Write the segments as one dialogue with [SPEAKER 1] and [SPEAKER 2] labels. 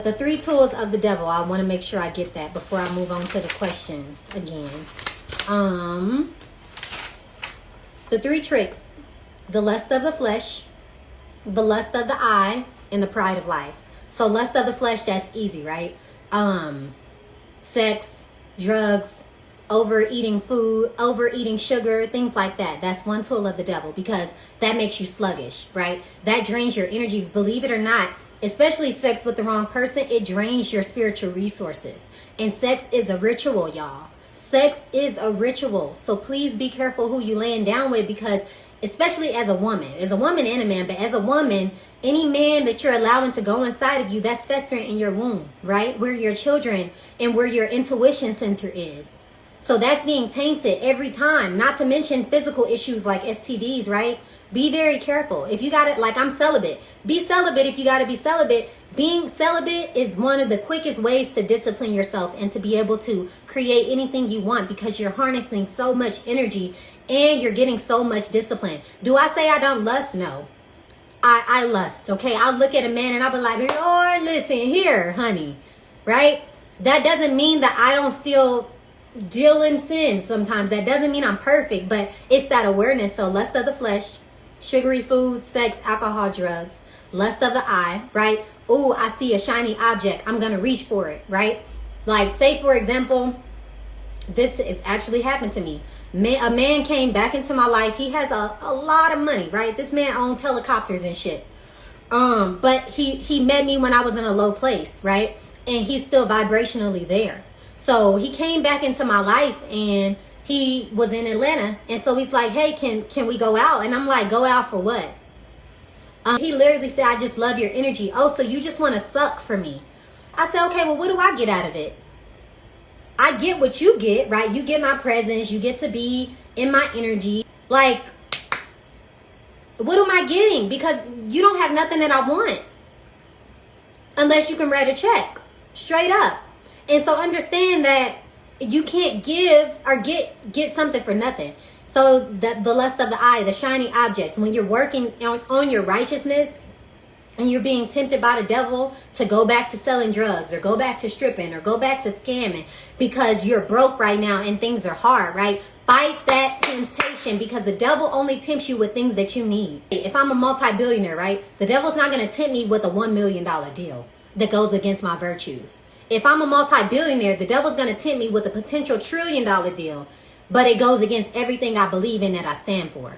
[SPEAKER 1] The 3 tools of the devil. I want to make sure I get that before I move on to the questions again. The 3 tricks. The lust of the flesh, the lust of the eye, and the pride of life. So lust of the flesh, that's easy, right? Sex, drugs, overeating food, overeating sugar, things like that. That's one tool of the devil because that makes you sluggish, right? That drains your energy. Believe it or not, especially sex with the wrong person, it drains your spiritual resources. And sex is a ritual, y'all. Sex is a ritual. So please be careful who you laying down with, because especially as a woman and a man, but as a woman, any man that you're allowing to go inside of you, that's festering in your womb, right? Where your children and where your intuition center is. So that's being tainted every time, not to mention physical issues like STDs, right? Be very careful. If you got it, like I'm celibate, be celibate if you got to be celibate. Being celibate is one of the quickest ways to discipline yourself and to be able to create anything you want, because you're harnessing so much energy and you're getting so much discipline. Do I say I don't lust? No. I lust, okay? I'll look at a man and I'll be like, Lord, listen here, honey, right? That doesn't mean that I don't still deal in sin sometimes. That doesn't mean I'm perfect, but it's that awareness. So lust of the flesh, sugary foods, sex, alcohol, drugs. Lust of the eye, right? Oh, I see a shiny object, I'm gonna reach for it, right? Like, say for example, this is actually happened to me. A man came back into my life. He has a lot of money, right? This man owns helicopters and shit. But he met me when I was in a low place, right? And he's still vibrationally there. So he came back into my life and he was in Atlanta. And so he's like, hey, can we go out? And I'm like, go out for what? He literally said, I just love your energy. Oh, so you just want to suck for me? I said, okay, well, what do I get out of it? I get what you get, right? You get my presence. You get to be in my energy. Like, what am I getting? Because you don't have nothing that I want. Unless you can write a check. Straight up. And so understand that you can't give or get something for nothing. So the lust of the eye, the shiny objects, when you're working on your righteousness and you're being tempted by the devil to go back to selling drugs or go back to stripping or go back to scamming because you're broke right now and things are hard, right? Fight that temptation, because the devil only tempts you with things that you need. If I'm a multi-billionaire, right, the devil's not going to tempt me with a $1 million deal that goes against my virtues. If I'm a multi-billionaire, the devil's going to tempt me with a potential $1 trillion deal, but it goes against everything I believe in that I stand for.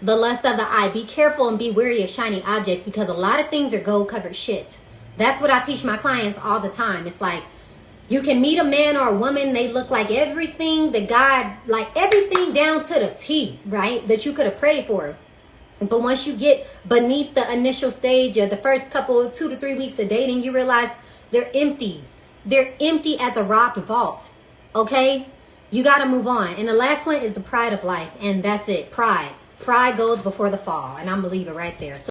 [SPEAKER 1] The lust of the eye. Be careful and be wary of shiny objects, because a lot of things are gold covered shit. That's what I teach my clients all the time. It's like, you can meet a man or a woman, they look like everything that God, like everything down to the T, right? That you could have prayed for. But once you get beneath the initial stage of the first couple, 2 to 3 weeks of dating, you realize they're empty. They're empty as a robbed vault. Okay? You got to move on. And the last one is the pride of life. And that's it. Pride. Pride goes before the fall. And I'm going to leave it right there. So